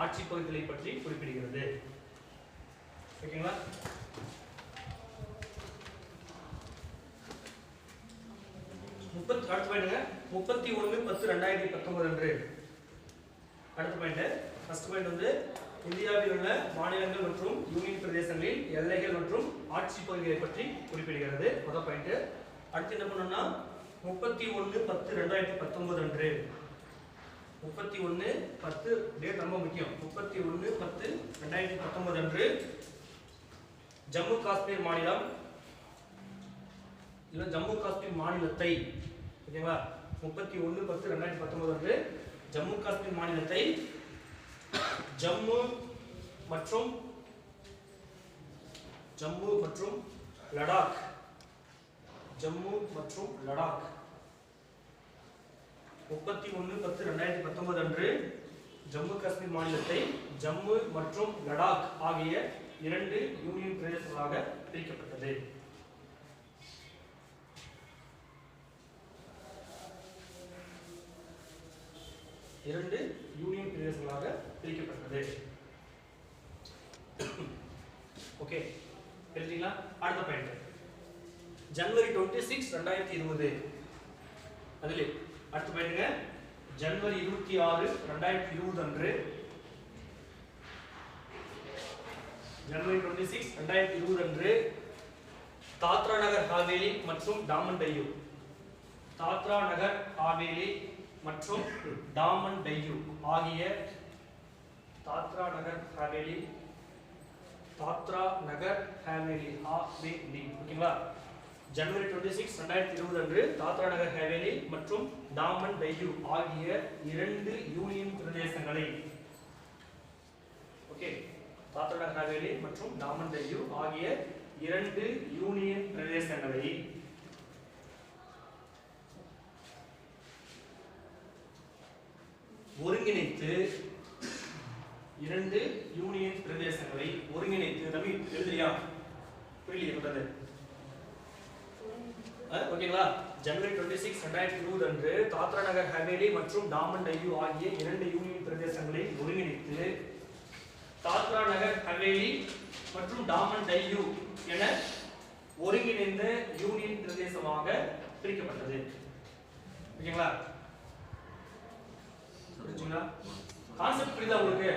ஆட்சி பகுதிகளை பற்றி குறிப்பிடுகிறது. ஓகேங்களா? அடுத்த பாயிண்ட்ங்க 31/10/2019 அன்று. அடுத்த பாயிண்ட் ஃபர்ஸ்ட் பாயிண்ட் வந்து இந்தியாவில் உள்ள மாநிலங்கள் மற்றும் யூனியன் பிரதேசங்களில் எல்லைகள் மற்றும் ஆட்சி பகுதிகளை பற்றி குறிப்பிடுகிறது. முதல் பாயிண்ட். அடுத்து என்ன பண்ணணும்னா 31/10/2019 அன்று 31/10 டேட் ரொம்ப முக்கியம். 31/10/2019 அன்று ஜம்மு காஷ்மீர் மாநிலம் இல்ல ஜம்மு காஷ்மீர் மாநிலத்தை ஓகேங்களா 31/10/2019 அன்று ஜம்மு காஷ்மீர் மாநிலத்தை ஜம்மு மற்றும் லடாக் 31/10/2019 அன்று ஜம்மு காஷ்மீர் மாநிலத்தை ஜம்மு மற்றும் லடாக் ஆகிய 2 யூனியன் பிரதேசங்களாக பிரிக்கப்பட்டது. ஓகே எழுதிங்களா? அடுத்த பாயிண்ட் ஜனவரி 26 2020 அதிலே அடுத்த பாயிண்ட்ங்க ஜனவரி 26 2020 அன்று ஜனவரி 26 2020 அன்று தாத்ரா நகர் ஹவேலி மற்றும் டாமன் டையூ ஆகிய ஓகேங்களா? ஜனவரி 26 2020 அன்று தாத்ரா நகர் ஹவேலி மற்றும் டாமன் டையூ ஆகிய 2 யூனியன் பிரதேசங்களை ஓகே தாத்ரா நகர் ஹவேலி மற்றும் டாமன் டையூ ஆகிய 2 யூனியன் பிரதேசங்களை ஒருங்கிணைத்து 2 யூனியன் பிரதேசங்களை ஒருங்கிணைத்து ரவி எழுதுறியா? புரியலையே சொல்றது? ஓகேங்களா? ஜனவரி 26 2020 அன்று தாத்ரா நகர் ஹவேலி மற்றும் டாமன் டையூ ஆகிய 2 யூனியன் பிரதேசங்களை ஒருங்கிணைத்து தாத்ரா நகர் ஹவேலி மற்றும் டாமன் டையூ என ஒருங்கிணைந்த யூனியன் பிரதேசமாக பிரிக்கப்பட்டது. ஓகேங்களா? புரிஞ்சுங்களா? கான்செப்ட் புரியுதா உங்களுக்கு?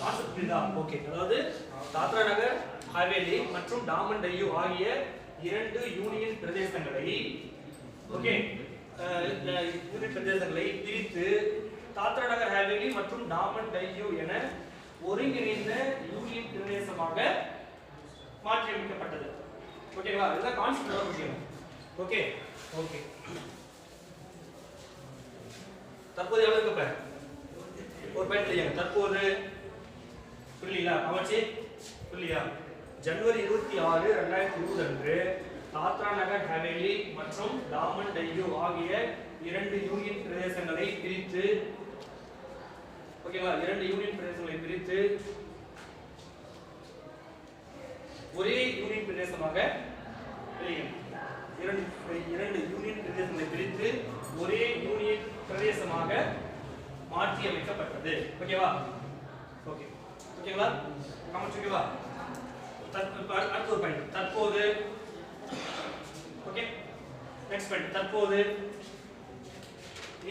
கான்செப்ட் புரியுதா? ஓகே. அதாவது தாத்ரா நகர் ஹவேலி மற்றும் டாமன் டையூ ஆகிய 2 யூனியன் பிரதேசங்களை ஓகே யூனியன் பிரதேசங்களை பிரித்து தாத்ரா நகர் ஹவேலி மற்றும் டாமன் டையூ என ஒருங்கிணைந்த யூனியன் பிரதேசமாக மாற்றியமைக்கப்பட்டது. ஓகேங்களா? இதுதான் கான்செப்ட் புரியணும். Okay okay. தற்போது எவ்வளவு இருக்கு பாரு? ஒரு பாயிண்ட் இல்லையா? தற்போது புரியலீங்களா? அமைச்சு புரியலையா? ஜனவரி 26 2020 அன்று தாத்ரா நகர் ஹவேலி மற்றும் டாமன் டையூ ஆகிய 2 யூனியன் பிரதேசங்களை பிரித்து ஓகேவா 2 யூனியன் பிரதேசங்களை பிரித்து ஒரே யூனியன் பிரதேசமாக இரண்டு யூனியன் பிரதேசங்களை பிரித்து ஒரே யூனியன் பிரதேசமாக மாற்றி அமைக்கப்பட்டது. ஓகேவா? ஓகே ஓகேங்களா? கமெண்ட் ஓகேவா? அடுத்த ஒரு பாயிண்ட் தற்போது ஓகே நெக்ஸ்ட் பாயிண்ட் தற்போது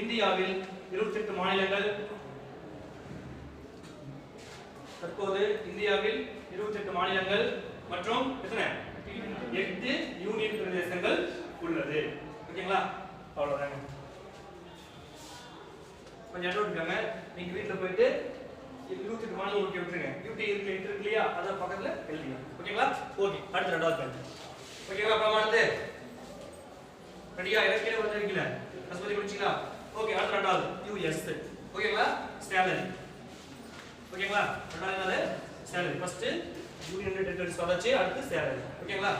இந்தியாவில் 28 மாநிலங்கள் மற்றும் எத்தனை 8 யூனியன் பிரதேசங்கள் உள்ளது. ஓகேங்களா? அவ்வளவுதாங்க. கொஞ்சம் நோட் பண்ணுங்க. நீங்க வீட்ல போயிட்டு 28 மாநிலம் ஓகே விட்டுருங்க. யூடி இருக்கு இல்லையா? அத பக்கத்துல எழுதிங்க. ஓகேங்களா? ஓகே. அடுத்து ரெண்டாவது பாயிண்ட். ஓகேங்களா? அப்புறம் அடுத்து ரெடியா? எனக்கு வந்துருக்கீங்களா? அஸ்பதி முடிச்சீங்களா? ஓகே. அடுத்து ரெண்டாவது யுஎஸ். ஓகேங்களா? சேலரி. ஓகேங்களா? ரெண்டாவது சேலரி. ஃபர்ஸ்ட் யூனியன் டெரிட்டரிஸ் வந்தாச்சு. அடுத்து சேலரி. ஓகேங்களா?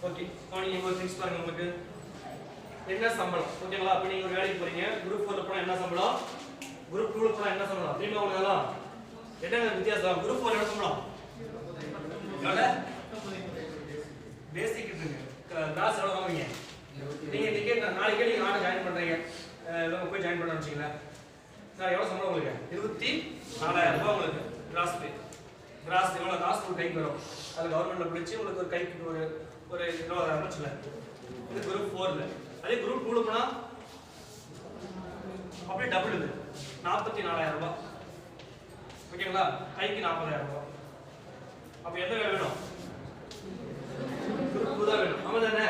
ஓகே. நீங்க ஒரு திங்ஸ் பாருங்க. உங்களுக்கு என்ன சம்பளம்? ஓகேங்களா? அப்ப நீங்க ஒரு வேலைக்கு போறீங்க. குரூப் 4ல போனா என்ன சம்பளம்? குரூப் 2ல போனா என்ன சம்பளம்? தெரியுமா உங்களுக்கு? என்ன வித்தியாசம்? குரூப் 4 என்ன சம்பளம்? எவ்வளவு? பேசிக் இருக்குங்க. கிளாஸ் எவ்வளவு வாங்குவீங்க? நீங்க டிக்கெட் நாளைக்கே நீங்க ஆன ஜாயின் பண்றீங்க. போய் ஜாயின் பண்ண வச்சீங்களா? நான் எவ்வளவு சம்பளம் உங்களுக்கு? 24,000 ரூபாய் உங்களுக்கு. கிராஸ் பே எவ்வளவு காசு ஒரு கைக்கு வரும் அது கவர்மெண்ட்ல பிடிச்சி உங்களுக்கு ஒரு கைக்கு ஒரு 20,000 வச்சுல இது குரூப் 4ல அதே குரூப் 2ல போனா அப்படியே டபுள் இது 44,000 ரூபாய் ஓகேங்களா கைக்கு 40,000 ரூபாய் அப்ப எந்த வேணும் குரூப் 2 தான் வேணும் ஆமா தானே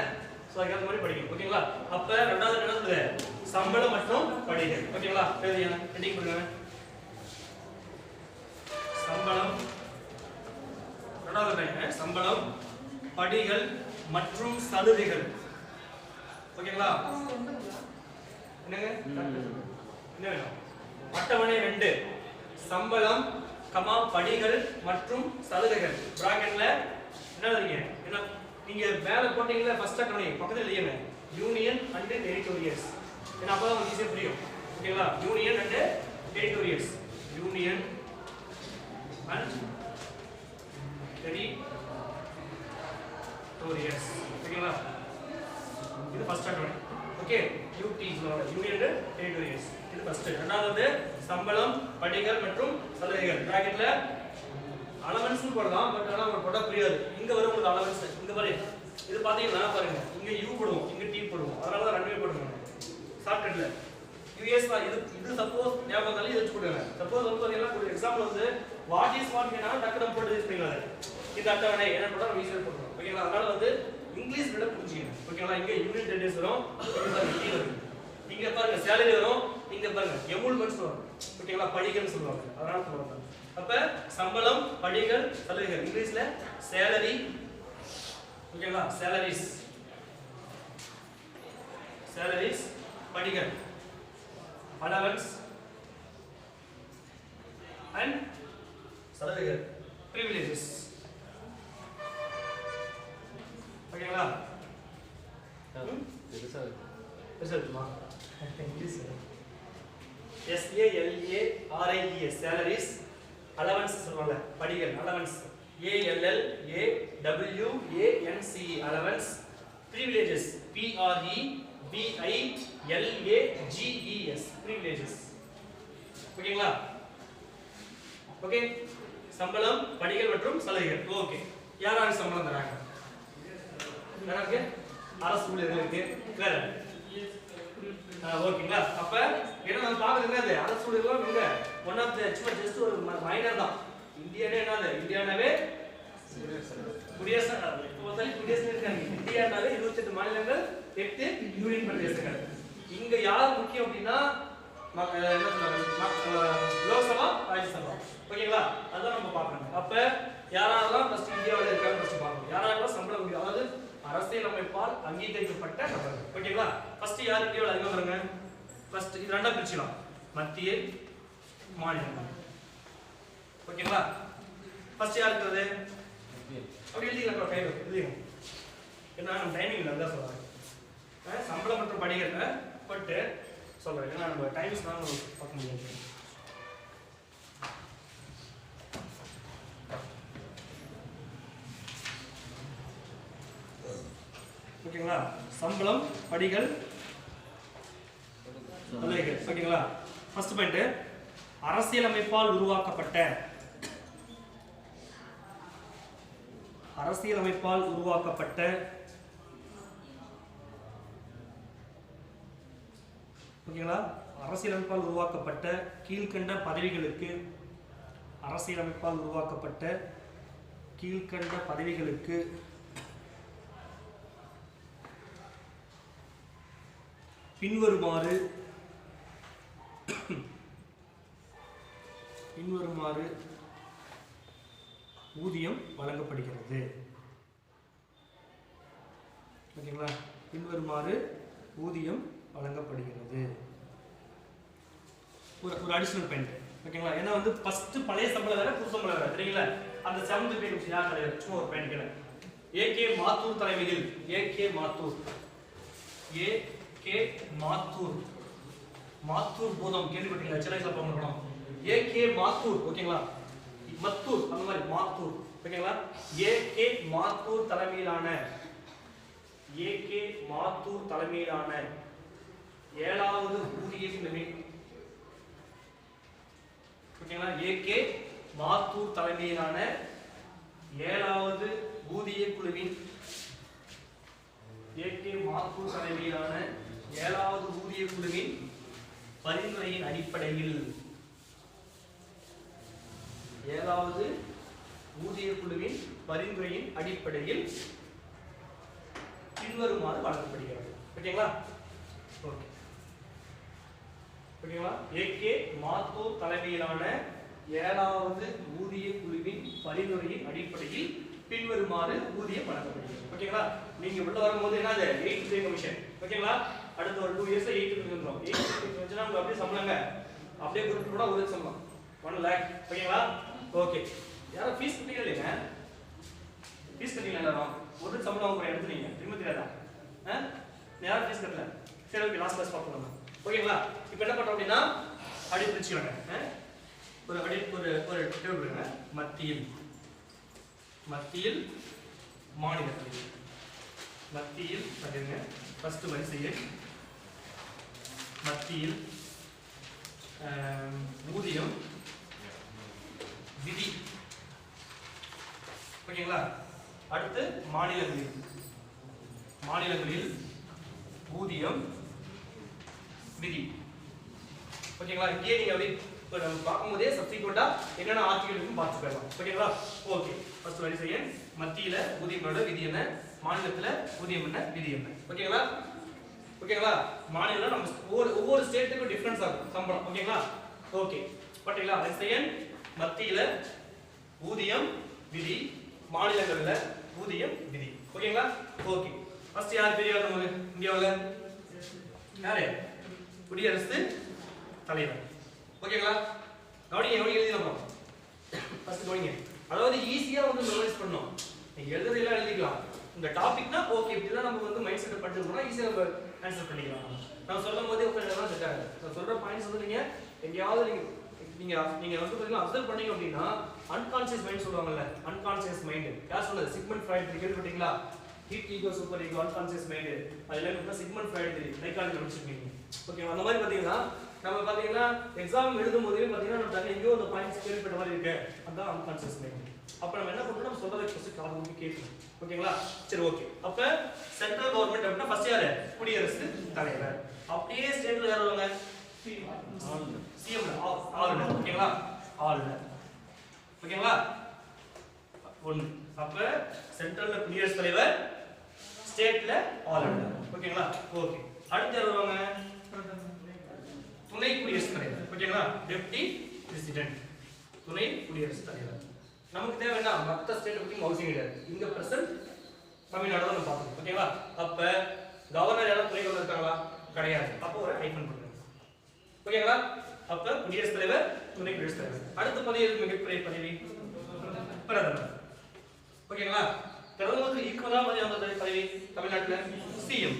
சோ அதுக்கு மாதிரி படிக்கணும் ஓகேங்களா அப்ப ரெண்டாவது என்ன சொல்லுது சம்பளம் மற்றும் படிகள் ஓகேங்களா எழுதிங்க ஹெட்டிங் கொடுங்க சம்பளம் ரெண்டாவது லைன் சம்பளம் படிகள் மற்றும் சலுகைகள் ஓகேங்களா என்னங்க என்ன வேணும் அட்டவணை 2 சம்பளம் கமா படிகள் மற்றும் சலுகைகள் பிராக்கெட்ல என்ன எழுதுறீங்க என்ன நீங்க மேல போட்டீங்கல ஃபர்ஸ்ட் அட்டவணை பக்கத்துல எழுதுங்க யூனியன் அண்ட் டெரிட்டோரியல்ஸ் ஏன்னா அப்பதான் உங்களுக்கு ஈஸியா புரியும் ஓகேங்களா யூனியன் அண்ட் டெரிட்டோரியல்ஸ் யூனியன் அண்ட் டெரிட்டோரியல்ஸ் ஓகேங்களா இது ஃபர்ஸ்ட் அட்டவணை ஓகே யூடி யூனியன் அண்ட் டெரிட்டோரியல்ஸ் இது ஃபர்ஸ்ட் இரண்டாவது சம்பளம் படிகள் மற்றும் சலுகைகள் பிராக்கெட்ல அலவன்ஸ் போடலாம் பட் ஆனா உங்களுக்கு போட புரியாது இங்க வரும் உங்களுக்கு அலவன்ஸ் இங்க பாருங்க இது பாத்தீங்கன்னா பாருங்க இங்க யூ போடுவோம் இங்க டி போடுவோம் அதனால தான் ரெண்டுமே போடுறோம் ஷார்ட்கட்ல யூஎஸ் இது சப்போஸ் ஞாபகம் பண்ணி இது போடுங்க சப்போஸ் வந்து பாத்தீங்கன்னா ஒரு எக்ஸாம்பிள் வந்து வாட் இஸ் வாட் கேனா டக்குனு போட்டு யூஸ் பண்ணிக்கலாம் இந்த அட்டவணை என்ன போட்டா நம்ம ஈஸியா போடுறோம் ஓகேங்களா அதனால வந்து இங்கிலீஷ் விட புரிஞ்சுக்கணும் ஓகேங்களா இங்க யூனிட் டேஸ் வரும் இங்க வரும் இங்க பாருங்க சேலரி வரும் இங்க பாருங்க எமூல்மென்ட்ஸ் வரும் ஓகேங்களா படிகள்னு சொல்லுவாங்க அதனால சொல்லுவாங்க அப்ப சம்பளம் படிகள் சலுகைகள் இங்கிலீஷ்ல சேலரி ஓகேங்களா salaries படிகள் allowance and சலுகைகள் privileges ஓகேங்களா ரிசல்ட்மா இங்கிலீஷ் SALARIES salaries allowance சொல்வாங்க படிகள் allowance ALLAWANCE allowance privileges PREVILAGES privileges ஓகேங்களா ஓகே சம்பளம் படிகள் மற்றும் சலுகைகள் ஓகே யாராருக்கு சம்பளம் தராங்க யாருக்கு அரசு ஊழியர்களுக்கு வேற ஓகேங்களா அப்ப என்ன நம்ம பாக்குறது என்னது அரசு ஊழியர்கள் இங்க ஒன் ஆஃப் தி ஜஸ்ட் ஒரு மைனர் தான் இந்தியாவே என்னது இந்தியாவே குடியரசு இருக்காங்க இந்தியானாவே 28 மாநிலங்கள் 8 யூனியன் பிரதேசங்கள் இங்க யார் முக்கியம் அப்படின்னா என்ன சொல்றாங்க லோக்சபா ராஜ்யசபா ஓகேங்களா அதான் நம்ம பார்க்கணும் அப்ப யாரெல்லாம் ஃபர்ஸ்ட் இந்தியாவுல இருக்காங்க ஃபர்ஸ்ட் பார்க்கணும் யாரெல்லாம் சம்பளம் முடியும் அதாவது அரசியல் அமைப்பால் அங்கீகரிக்கப்பட்ட நபர்கள் ஓகேங்களா ஃபர்ஸ்ட் யார் இந்தியாவுல அதிகமா வருங்க ஃபர்ஸ்ட் இது ரெண்டா பிரிச்சுக்கலாம் மத்திய மாநிலம் ஓகேங்களா ஃபர்ஸ்ட் யார் இருக்குது அப்படி எழுதிக்கலாம் கையில எழுதிங்க என்ன நம்ம டைமிங் இல்லை அதான் சொல்றாங்க சம்பளம் மற்றும் படிகள் பட்டு சொல்றேன் ஏன்னா நம்ம டைம்ஸ் தான் பார்க்க முடியாது ஓகேங்களா சம்பளம் படிகள் சலுகைகள் ஓகேங்களா ஃபர்ஸ்ட் பாயிண்ட் அரசியலமைப்பால் உருவாக்கப்பட்ட ஓகேங்களா அரசியலமைப்பால் உருவாக்கப்பட்ட கீழ்க்கண்ட பதவிகளுக்கு பின்வருமாறு ஊதியம் வழங்கப்படுகிறது ஓகேங்களா பின்வருமாறு ஊதியம் வழங்கப்படுகிறது ஒரு அடிஷனல் பாயிண்ட் ஓகேங்களா ஏன்னா வந்து ஃபர்ஸ்ட் பழைய சம்பளம் வேற புது சம்பளம் வேற தெரியுங்களா அந்த 7th பேஜ் யார் கிடையாது சும்மா ஒரு பாயிண்ட் கேளு ஏகே மாத்தூர் தலைமையில் ஏகே மாத்தூர் பூதம் கேள்விப்பட்டீங்களா சென்னையில போகணும் ஏகே மாத்தூர் ஓகேங்களா மத்தூர் அந்த மாதிரி மாத்தூர் ஓகேங்களா ஏகே மாத்தூர் தலைமையிலான 7வது ஊதிய குழுவின் ஓகேங்களா ஏகே மாத்தூர் தலைமையிலான 7வது ஊதிய குழுவின் மாத்தூர் தலைமையிலான 7வது ஊதிய குழுவின் பரிந்துரையின் அடிப்படையில் 7வது ஊதிய குழுவின் பரிந்துரையின் அடிப்படையில் பின்வருமாறு வழங்கப்படுகிறது. ஓகேங்களா? ஓகே. ஓகேங்களா? ஏகே மாத்தூர் தலைமையிலான 7வது ஊதிய குழுவின் பரிந்துரையின் அடிப்படையில் பின்வருமாறு ஊதியம் வழங்கப்படுகிறது. ஓகேங்களா? நீங்க உள்ள வரும்போது என்னது 8th pay commission. ஓகேங்களா? அடுத்த ஒரு 2 years 8th pay வந்துரும். 8th pay commission உங்களுக்கு அப்படியே சம்பளங்க. அப்படியே கொடுத்து கூட ஒரு சம்பளம் 1 lakh. ஓகேங்களா? ஓகே. யாரோ ஃபீஸ் கட்டிங்களா? ஃபீஸ் கட்டிங்களா எல்லாரும்? ஒரு சம்பளம் அவங்க எடுத்துறீங்க. திரும்ப தெரியாதா? யாரும் ஃபீஸ் கட்டல. சரி ஓகே லாஸ்ட் கிளாஸ் பார்க்கலாம். ஓகேங்களா? இப்போ என்ன பண்றோம் அப்படினா அப்படியே பிரிச்சுக்கோங்க. ஒரு டேபிள் எடுங்க. மத்தியில் மாநிலத்தில் மத்தியில் பாருங்க ஃபர்ஸ்ட் வரிசையில் மத்தியில் ஊதியம் விதி. ஓகேங்களா? அடுத்து மாநிலங்களில் ஊதியம் விதி. ஓகேங்களா? இங்கே நீங்க அப்படியே இப்போ நம்ம பார்க்கும்போதே சப்ஸ்டிக்வெண்டா என்னென்ன ஆர்டிகல் இருக்குன்னு பார்த்து போயிடலாம். ஓகேங்களா? ஓகே. ஃபர்ஸ்ட் வரிசை எண் மத்தியில ஊதியமோட விதி என்ன, மாநிலத்துல ஊதியம் என்ன, விதி என்ன. ஓகேங்களா? ஓகேங்களா? மாநிலம் நம்ம ஒவ்வொரு ஸ்டேட்டுக்கும் டிஃபரன்ஸ் ஆகும் சம்பளம். ஓகேங்களா? ஓகே. பாத்தீங்களா? வரிசை எண் மத்தியில ஊதியம் விதி, மாநிலங்கள்ல ஊதியம் விதி. ஓகேங்களா? ஓகே. ஃபர்ஸ்ட் யார் பெரிய ஆளு நமக்கு இந்தியாவுல? யாரு? குடியரசு தலைவர். ஓகேங்களா? கவனிங்க எழுதிடலாம். ஃபர்ஸ்ட் கவனிங்க. அதாவது ஈஸியா வந்து மெமரைஸ் பண்ணனும். நீங்க எழுதுறதெல்லாம் எழுதிக்கலாம். இந்த டாபிக்னா ஓகே இப்படிலாம் நம்ம வந்து மைண்ட் செட் பண்ணிட்டோம்னா ஈஸியா நம்ம ஆன்சர் பண்ணிக்கலாம். நான் சொல்லும்போதே உங்களுக்கு எல்லாம் செட் ஆகுது. நான் சொல்ற பாயிண்ட்ஸ் வந்து நீங்க எங்கயாவது நீங்க வந்து பாத்தீங்கன்னா அப்சர்வ் பண்ணீங்க அப்படினா அன்கான்ஷியஸ் மைண்ட் சொல்லுவாங்கல்ல, அன்கான்ஷியஸ் மைண்ட் யார் சொல்றது? சிக்மண்ட் ஃப்ராய்ட் கேள்விப்பட்டீங்களா? Id ego superego unconscious mind அதெல்லாம் வந்து சிக்மண்ட் ஃப்ராய்ட் சைக்காலஜி படிச்சிருக்கீங்க. ஓகே அந்த மாதிரி பாத்தீங்கன்னா நம்ம பாத்தீங்கன்னா எக்ஸாம் எழுதும் போதே பாத்தீங்கன்னா நம்ம தனியா எங்கயோ அந்த பாயிண்ட்ஸ் கேள்விப்பட்ட மாதிரி இருக்கு. அதான் அன்கான்ஷியஸ் மைண்ட். அப்ப நம்ம என்ன பண்ணணும்? நம்ம சொல்றதை ஃபர்ஸ்ட் காது மூடி கேட்கணும். ஓகேங்களா? சரி ஓகே. அப்ப சென்ட்ரல் கவர்மெண்ட் அப்படினா ஃபர்ஸ்ட் யாரு? குடியரசு தலைவர். அப்படியே ஸ்டேட்ல யார் வருவாங்க? சிஎம் ஆளுநர். ஓகேங்களா? ஆளுநர். ஓகேங்களா? ஒன்னு. அப்ப சென்ட்ரல்ல குடியரசு தலைவர், ஸ்டேட்ல ஆளுநர். ஓகேங்களா? ஓகே. அடுத்து யார் வருவாங்க? துணை குடியரசு தலைவர். ஓகேங்களா? Deputy president. துணை குடியரசு தலைவர். நமக்கு தேவை என்ன? மத்த ஸ்டேட் பத்தி அவசியம் கிடையாது. இங்க பிரசன்ட் தமிழ்நாடு நம்ம பார்க்கணும். ஓகேங்களா? அப்ப கவர்னர் யாரும் துணை கவர்னர் இருக்காங்களா? கிடையாது. அப்ப ஒரு ஐபன் பண்ணுங்க. ஓகேங்களா? அப்ப குடியரசு தலைவர், துணை குடியரசு தலைவர். அடுத்த பதவி எது? மிகப்பெரிய பதவி பிரதமர். ஓகேங்களா? பிரதமருக்கு ஈக்குவலா பதவி தமிழ்நாட்டுல சிஎம்.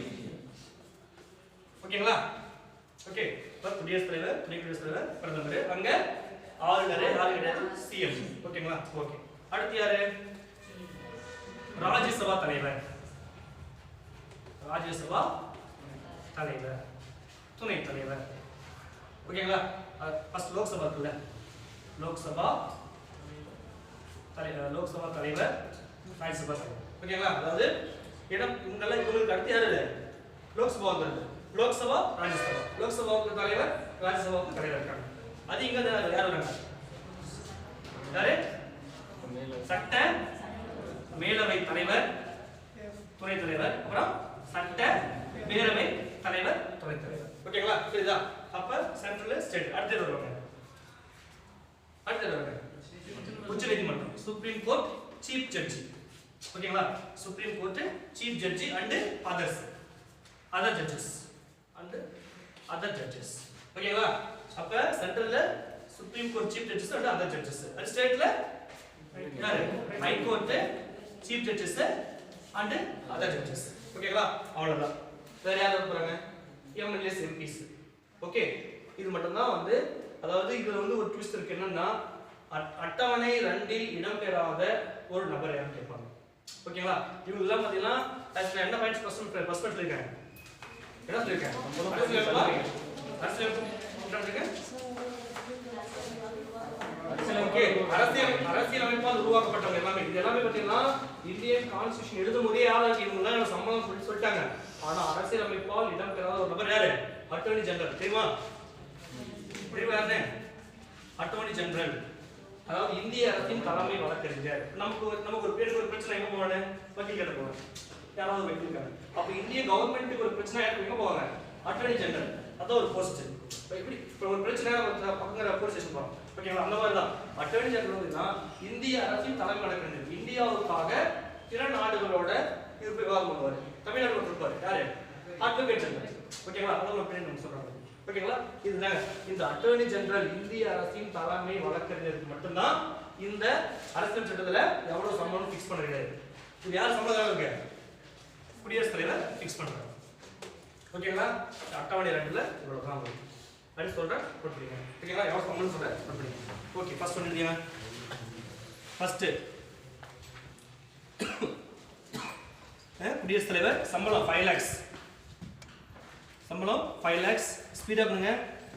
ஓகேங்களா? ஓகே. இப்ப குடியரசு தலைவர், துணை குடியரசு தலைவர், பிரதமர். அங்க ஆளுநர் யாரு கிடையாது? சிஎம். ஓகேங்களா? ஓகே. அடுத்து யாரு? ராஜ்யசபா தலைவர். ராஜ்யசபா தலைவர், துணை தலைவர். ஓகேங்களா? ஃபர்ஸ்ட் லோக்சபா இருக்குல்ல, லோக்சபா தலைவர், ராஜ்யசபா தலைவர். ஓகேங்களா? அதாவது இடம் இவங்கெல்லாம் இவங்களுக்கு அடுத்து யாரு? லோக்சபா வருது. லோக்சபா, ராஜ்யசபா. லோக்சபாவுக்கு தலைவர், ராஜ்யசபாவுக்கு தலைவர் இருக்காங்க. அது இங்க யார் வராங்க? யாரு? சட்ட மேலவை தலைவர், துணை தலைவர், அப்புறம் சட்ட பேரவை தலைவர், துணை தலைவர். ஓகேங்களா? புரியுதா? அப்ப சென்ட்ரல் ஸ்டேட் அடுத்து வருவாங்க. உச்சநீதிமன்றம், சுப்ரீம் கோர்ட், சீஃப் ஜட்ஜி. ஓகேங்களா? Supreme court, chief judge and other judges ஓகேங்களா? அப்ப சென்ட்ரல்ல supreme court, chief judges and other judges. And ஸ்டேட்ல யாரு? High court, chief judges and other judges. ஓகேங்களா? அவ்வளவுதான். வேற யார் போறாங்க? MLAs, MPs. ஓகே. இது மட்டும் தான் வந்து அதாவது இதுல வந்து ஒரு ட்விஸ்ட் இருக்கு. என்னன்னா அட்டவணை 2இல் இடம்பெறாத ஒரு நபர் யாரும் கேட்பாங்க. ஓகேங்களா? இவங்க எல்லாம் பாத்தீங்கன்னா என்ன பாயிண்ட்ஸ் ஃபர்ஸ்ட் சொல்லிருக்காங்க. என்ன சொல்லிருக்காங்க? அரசியல் ஓகே அரசியல் அமைப்பால் உருவாக்கப்பட்டவங்க எல்லாமே இது எல்லாமே பாத்தீங்கன்னா இந்தியன் கான்ஸ்டிடியூஷன் எழுதும்போதே யாராவது இவங்க எல்லாம் சம்பளம் சொல்லிட்டாங்க. ஆனா அரசியல் அமைப்பால் இடம் பெறாத ஒரு நபர் யாரு? Attorney general. தெரியுமா யாருன்னு? அட்டர்னி ஜெனரல், அதாவது இந்திய அரசின் தலைமை வழக்கறிஞர். நமக்கு ஒரு பேருக்கு ஒரு பிரச்சனை எங்க போவாங்க? வக்கீல் கிட்ட போவாங்க, யாராவது வக்கீல் இருக்காங்க. அப்ப இந்திய கவர்மெண்ட்டுக்கு ஒரு பிரச்சனை எங்க போவாங்க? Attorney general. அதான் ஒரு போஸ்ட். இப்போ ஒரு பிரச்சனை பக்கங்கிற போலீஸ் ஸ்டேஷன் போறோம், ஓகேங்களா? அந்த மாதிரி தான் அட்டர்னி ஜெனரல் வந்து இந்திய அரசின் தலைமை வழக்கறிஞர். இந்தியாவுக்காக பிற நாடுகளோட இது விவாதம் பண்ணுவார். தமிழ்நாடு இருப்பாரு யாரு? Advocate general. ஓகேங்களா? அதான் ஒரு பேர் சொல்றாங்க. ஓகேங்களா? இதுதாங்க இந்த அட்டர்னி ஜெனரல் இந்திய அரசின் தலைமை வழக்கறிஞருக்கு மட்டும்தான் இந்த அரசியல் சட்டத்துல எவ்வளவு சம்பளம் ஃபிக்ஸ் பண்றது. இது யார் சம்பளம் இருக்கு? குடியரசுத் தலைவர் ஃபிக்ஸ் பண்றாங்க. ஓகேங்களா? அட்டவணை 2ல இவ்வளவு தான் வரும். அது சொல்றேன் நோட் பண்ணிக்கங்க. ஓகேங்களா? எவ்வளவு சம்பளம் சொல்றேன் நோட் பண்ணிக்கங்க. ஓகே, ஃபர்ஸ்ட் பண்ணிடுங்க. ஃபர்ஸ்ட் குடியரசுத் தலைவர் சம்பளம் 5 lakhs. சம்பளம் 5 lakhs. ஸ்பீடா பண்ணுங்க,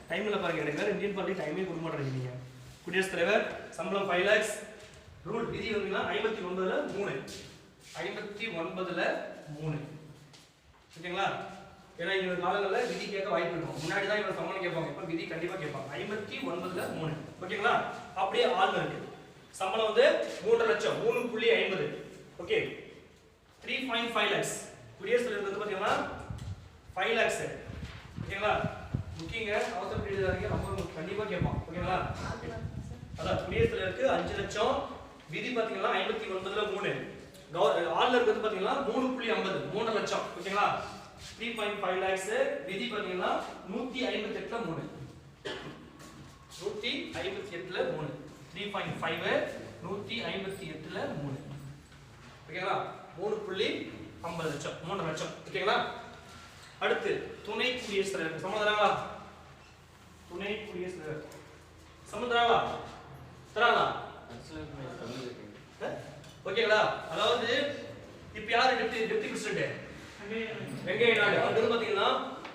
டைம்ல பாருங்க. எனக்கு வேற இந்தியன் பார்ட்டி டைமே கொடுக்க மாட்டேங்கிறீங்க. குடியரசுத் தலைவர் சம்பளம் 5 lakhs. ரூல் விதி வந்துன்னா 59ல 3. 59ல 3. ஓகேங்களா? ஏன்னா இந்த காலங்களில் விதி கேட்க வாய்ப்பு இருக்கும். முன்னாடி தான் இவங்க சம்பளம் கேட்பாங்க, இப்போ விதி கண்டிப்பா கேட்பாங்க. 59ல 3. ஓகேங்களா? அப்படியே ஆள் இருக்கு. சம்பளம் வந்து 3 லட்சம் 3.50. Okay, 3.5 lakhs. குடியரசுத் தலைவர் வந்து பாத்தீங்கன்னா 5 lakhs. ஓகேங்களா? புக்கிங்க அவசர பீரியட் ரொம்ப கண்டிப்பா கேட்பான். ஓகேங்களா? அதான் குடியரசுத் தலைவருக்கு 5 லட்சம். விதி பாத்தீங்கன்னா 59ல 3. ஆளுநருக்கு வந்து பாத்தீங்கன்னா 3.50 3 லட்சம். ஓகேங்களா? 3.5 lakhs. விதி பாத்தீங்கன்னா 158ல 3. 158ல 3. 3.5 158ல 3. ஓகேங்களா? 3.50 லட்சம் 3 லட்சம். ஓகேங்களா? அடுத்து துணை குடியரசுத் தலைவர் சம்பளம் தராங்களா? துணை குடியரசுத் தலைவர் சம்பளம் தராங்களா? தராங்களா? ஓகேங்களா? அதாவது இப்ப யாரு டெப்டி பிரசிடென்ட்? வெங்கைய நாயுடு. அது பாத்தீங்கன்னா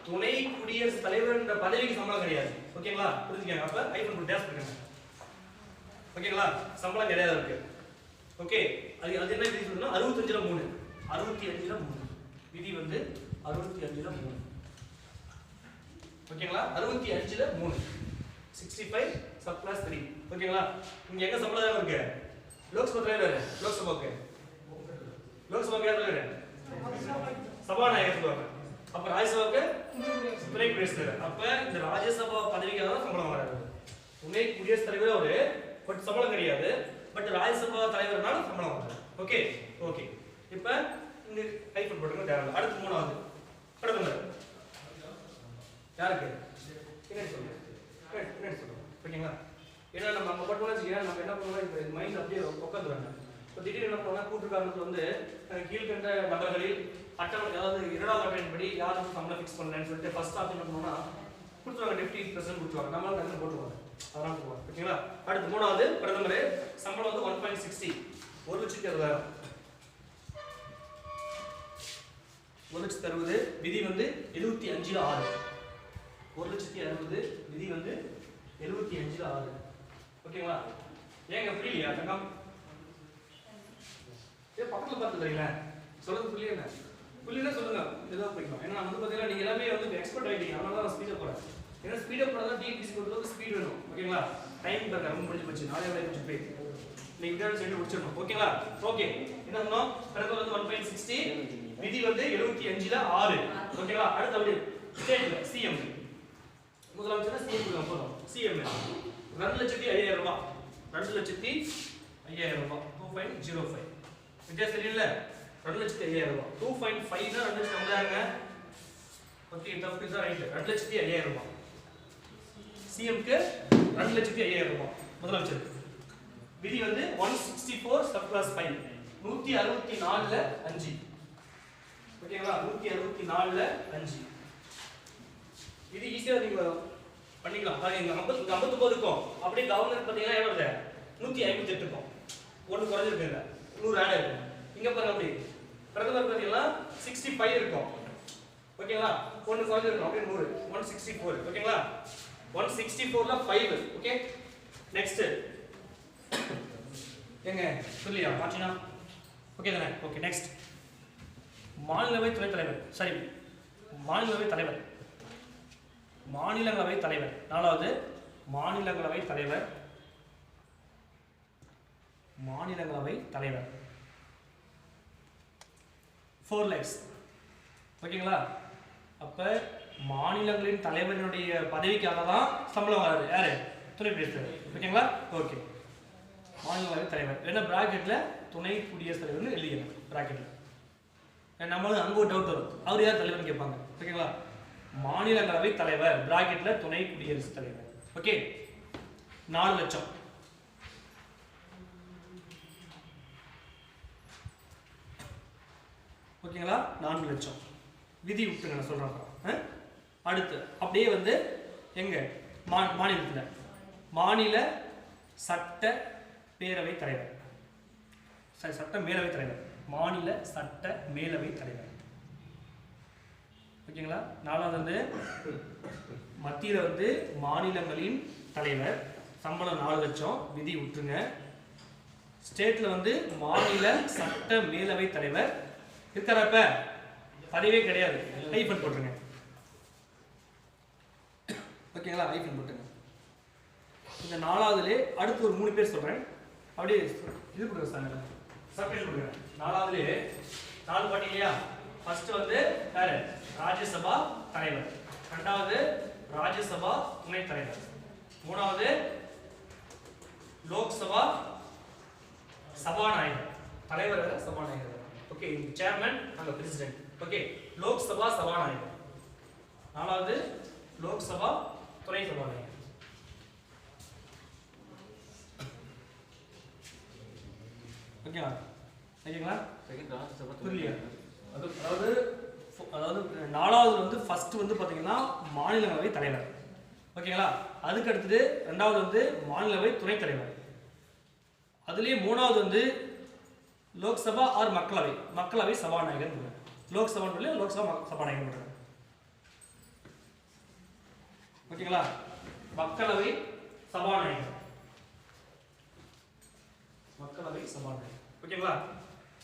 துணை குடியரசுத் தலைவர் என்ற பதவிக்கு சம்பளம் கிடையாது. ஓகேங்களா? புரிஞ்சுக்கங்க. அப்ப ஐபன் போட்டு டேஷ் பண்ணுங்க. ஓகேங்களா? சம்பளம் கிடையாது இருக்கு. ஓகே, அது என்ன விதி சொல்லுன்னா 65ல 3. 65ல 3. விதி வந்து 65ல 3. ஓகேங்களா? 65ல 3. 65 sub plus 3. ஓகேங்களா? இங்க எங்க சம்பளம் இருக்கு? லோக்சபா தலைவர். லோக்சபாக்கு யார் தலைவர்? சபாநாயகர் சொல்லுவாங்க. அப்ப ராஜ்யசபாக்கு துணை குடியரசுத் தலைவர். அப்ப இந்த ராஜ்யசபா பதவிக்காக தான் சம்பளம் வராது. துணை குடியரசுத் தலைவர் அவரு பட் சம்பளம் கிடையாது. பட் ராஜ்யசபா தலைவர்னால சம்பளம் வராது. Okay okay. இப்ப இந்த டைப் போட்டுங்க தேவையில்லை. அடுத்து 3வது பிரதமர் யாருக்கு? பின்னாடி சொல்லுங்க. பின்னாடி சொல்லுங்க. ஓகேங்களா? ஏன்னா நம்ம அங்க பட்டோம்னா நம்ம என்ன பண்ணுவோம், இப்போ மைண்ட் அப்படியே உட்காந்துருவாங்க. இப்போ திடீர்னு என்ன பண்ணுவோம்னா கூட்டுக்காரத்தில் வந்து கீழ்கண்ட நபர்களில் அட்டவணை, அதாவது 2வது அட்டவணைப்படி யாருக்கு சம்பளம் ஃபிக்ஸ் பண்ணலன்னு சொல்லிட்டு ஃபர்ஸ்ட் ஆப்ஷன் என்ன பண்ணுவோம்னா கொடுத்துருவாங்க, டெப்டி பிரசிடென்ட் கொடுத்துருவாங்க. நம்மளால டக்குனு போட்டுருவாங்க. அதெல்லாம் போடுவாங்க. ஓகேங்களா? அடுத்து 3வது பிரதமர் சம்பளம் வந்து 1.60 1,60,000. 1,60,000. விதி வந்து 75ல 6. 1,60,000 விதி வந்து 75ல 6. ஓகேங்களா? ஏங்க புரியலையா? தங்கம் பக்கத்துல பார்த்து தெரியுங்களா? சொல்றது புரியல சொல்லுங்க. ஏதோ போய்க்கலாம். ஏன்னா வந்து பார்த்தீங்கன்னா நீங்க எல்லாமே வந்து எக்ஸ்பர்ட் ஆகிட்டீங்க. அதனால தான் ஸ்பீடப் போறேன். ஏன்னா ஸ்பீடப் போறதா டிபிசி கொடுத்தது ஸ்பீட் வேணும். ஓகேங்களா? டைம் பாருங்க ரொம்ப முடிஞ்சு போச்சு. நாளை வேலை முடிஞ்சு போய் நீங்க இன்டர்னல் சைடு முடிச்சிடணும். ஓகேங்களா? ஓகே, என்ன சொன்னோம்? பிரதமர் வந்து 1.60. விதி வந்து 75ல 6. ஓகேங்களா? அடுத்து அப்படி ஸ்டேட்ல சிஎம் முதலமைச்சர் சிஎம் கொடுக்கலாம் போதும். சிஎம் 2,05,000 ரூபாய். 2,05,000 ரூபாய். 2.05 வித்தியாசம் தெரியல. 2,05,000 ரூபாய். 2.5 னா 2,50,000ங்க. ஓகே, தப்பு தான் ரைட். 2,05,000 ரூபாய். சிஎம்க்கு 2,05,000 ரூபாய் முதலமைச்சருக்கு. விதி வந்து 164 சப் கிளாஸ் 5. 164ல 5. ஓகேங்களா? 164ல 5. இது ஈஸியா நீங்க பண்ணிக்கலாம். பாருங்க 59 இருக்கும். அப்படியே கவர்னர் பாத்தீங்கன்னா எவ்வளவு வருது? 158 இருக்கும். ஒன்னு குறைஞ்சிருக்குங்க. 100 ஆட் இருக்கும். இங்க பாருங்க அப்படி பிரதமர் பாத்தீங்கன்னா 65 இருக்கும். ஓகேங்களா? ஒன்னு குறைஞ்சிருக்கும். அப்படியே 100 164. ஓகேங்களா? 164ல 5. ஓகே, நெக்ஸ்ட் எங்க சொல்லியா மாற்றினா ஓகே தானே? ஓகே நெக்ஸ்ட் மாநிலங்களவை துணைத் தலைவர் சரி மாநிலங்களவை தலைவர் மாநிலங்களவை தலைவர் நாலாவது மாநிலங்களவை தலைவர் மாநிலங்களவை தலைவர் 4 legs ஓகேங்களா? அப்ப மாநிலங்களின் தலைவரினுடைய பதவிக்காக தான் சம்பளம் வராது யாரு துணை குடியரசுத் தலைவர் ஓகேங்களா? ஓகே மாநிலங்களவை தலைவர் என்ன பிராக்கெட்ல துணை குடியரசுத் தலைவர்னு எழுதிக்கணும் பிராக்கெட்ல. நம்மளும் அங்க ஒரு டவுட் வரும் அவர் யார் தலைவர்னு கேட்பாங்க ஓகேங்களா? மாநிலங்களவை தலைவர் பிராக்கெட்ல துணை குடியரசுத் தலைவர் ஓகே 4 லட்சம் ஓகேங்களா? 4 லட்சம் விதி விட்டுங்க நான் சொல்றேன். அடுத்து அப்படியே வந்து எங்க மாநிலத்துல மாநில சட்ட பேரவை தலைவர் சட்ட மேலவை தலைவர் மாநில சட்ட மேலவை தலைவர் ஓகேங்களா? நாலாவது வந்து மத்தியில வந்து மாநிலங்களின் தலைவர் சம்பளம் 4 லட்சம் விதி விட்டுருங்க. ஸ்டேட்ல வந்து மாநில சட்ட மேலவை தலைவர் இருக்கிறப்ப பதவியே கிடையாது ஐபன் போட்டுருங்க ஓகேங்களா? ஐபன் போட்டுருங்க. இந்த நாலாவதுல அடுத்து ஒரு 3 பேர் சொல்றேன் அப்படியே இது கொடுங்க சார் சப்மிட் கொடுங்க. நாலாவதுல 4 பாட்டி இல்லையா? ஃபர்ஸ்ட் வந்து யாரு ராஜ்யசபா தலைவர், இரண்டாவது ராஜ்யசபா துணைத் தலைவர், மூணாவது லோக்சபா சபாநாயகர் தலைவர் சபாநாயகர் ஓகே சேர்மன் அங்க பிரசிடென்ட் ஓகே லோக்சபா சபாநாயகர், நாலாவது லோக்சபா துணை சபாநாயகர் ஓகேங்களா? ஓகேங்களா? புரியலையா? அதாவது நாலாவது வந்து ஃபர்ஸ்ட் வந்து பாத்தீங்கன்னா மாநிலங்களவை தலைவர் ஓகேங்களா? அதுக்கு அடுத்தது ரெண்டாவது வந்து மாநிலங்களவை துணைத் தலைவர், அதுலயே மூணாவது வந்து லோக்சபா ஆர் மக்களவை சபாநாயகர் லோக்சபா லோக்சபா சபாநாயகர் ஓகேங்களா? மக்களவை சபாநாயகர் ஓகேங்களா?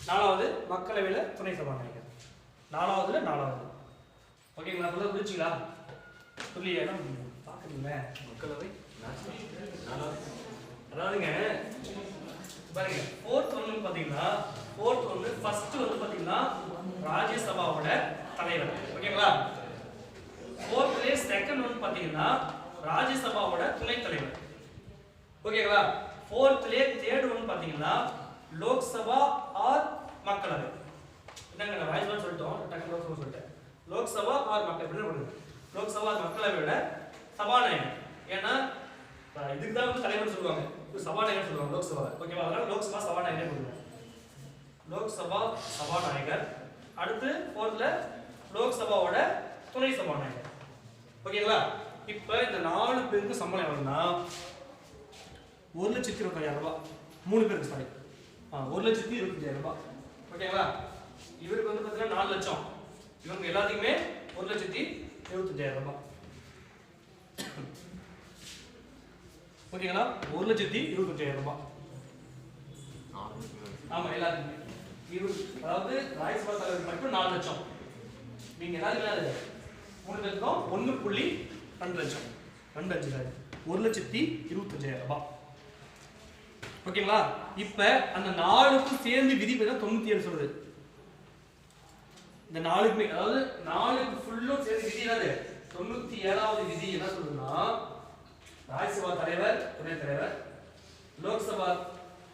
நாலாவது மக்களவையில துணை சபாநாயகர் நாலாவது ஓகேங்களா? புரிச்சுங்களா? புரியலையா? பாக்குறீங்க மக்களவை அதாவதுங்க பாருங்க ஃபோர்த் ஒன்னு பாத்தீங்கன்னா ஃபர்ஸ்ட் வந்து பாத்தீங்கன்னா ராஜ்யசபாவோட தலைவர் ஓகேங்களா? ஃபோர்த்ல செகண்ட் ஒன்னு பாத்தீங்கன்னா ராஜ்யசபாவோட துணைத் தலைவர் ஓகேங்களா? ஃபோர்த்ல தேர்ட் ஒன்னு பாத்தீங்கன்னா லோக்சபா ஆர் மக்களவை என்னங்க நான் வாய்ஸ் சொல்லிட்டோம் டக்கு லோக்சபா சொல்லிட்டேன் லோக்சபா ஆர் மக்களவை லோக்சபா மக்களவையோட சபாநாயகர் ஏன்னா இதுக்கு தான் வந்து தலைவர் சொல்லுவாங்க சபாநாயகர் சொல்லுவாங்க லோக்சபா ஓகேவா? அதனால லோக்சபா சபாநாயகர் சொல்லுவாங்க லோக்சபா சபாநாயகர். அடுத்து ஃபோர்த்ல லோக்சபாவோட துணை சபாநாயகர் ஓகேங்களா? இப்போ இந்த 4 பேருக்கு சம்பளம் எவ்வளவுன்னா 1,25,000 ரூபாய் 3 பேருக்கு சாரி 1,25,000 ரூபாய் ஓகேங்களா? இவருக்கு வந்து பார்த்தீங்கன்னா 4 லட்சம் இவங்க எல்லாத்துக்குமே 1,25,000 ரூபாய் ஓகேங்களா? 1,25,000 ரூபாய் ஆமா எல்லாத்துக்குமே அதாவது ராஜ்யசபா தலைவர் மட்டும் 4 லட்சம் நீங்க எல்லாத்துக்கும் 3 பேருக்கும் 1.2 லட்சம் 1,25,000 ரூபாய் ஓகேங்களா? இப்ப அந்த 4க்கும் சேர்ந்து விதி பேர் 97 சொல்லுது. இந்த 4க்குமே அதாவது 4க்கு ஃபுல்லும் சேர்ந்து விதி என்னது 97வது விதி என்ன சொல்லுதுன்னா ராஜ்யசபா தலைவர் துணை தலைவர் லோக்சபா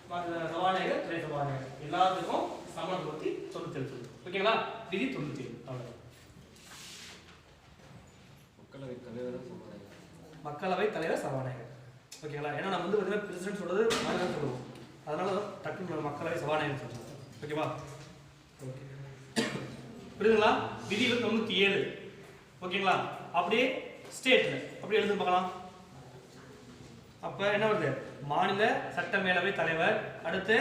சபாநாயகர் துணை சபாநாயகர் எல்லாத்துக்கும் சம்பளம் பத்தி 97 சொல்லுது ஓகேங்களா? விதி 97 அவ்வளவு. மக்களவை தலைவர் சபாநாயகர் ஓகேங்களா? ஏன்னா நம்ம வந்து பார்த்தீங்கன்னா பிரசிடென்ட் சொல்றது மாநிலம் சொல்லுவோம் அதனால டக்குனு மக்களவை சபாநாயகர் சொல்லுவோம் ஓகேவா? ஓகே புரியுதுங்களா? விதி 97 ஓகேங்களா? அப்படியே ஸ்டேட்ல அப்படி எழுதி பார்க்கலாம். அப்ப என்ன வருது மாநில சட்ட மேலவை தலைவர், அடுத்து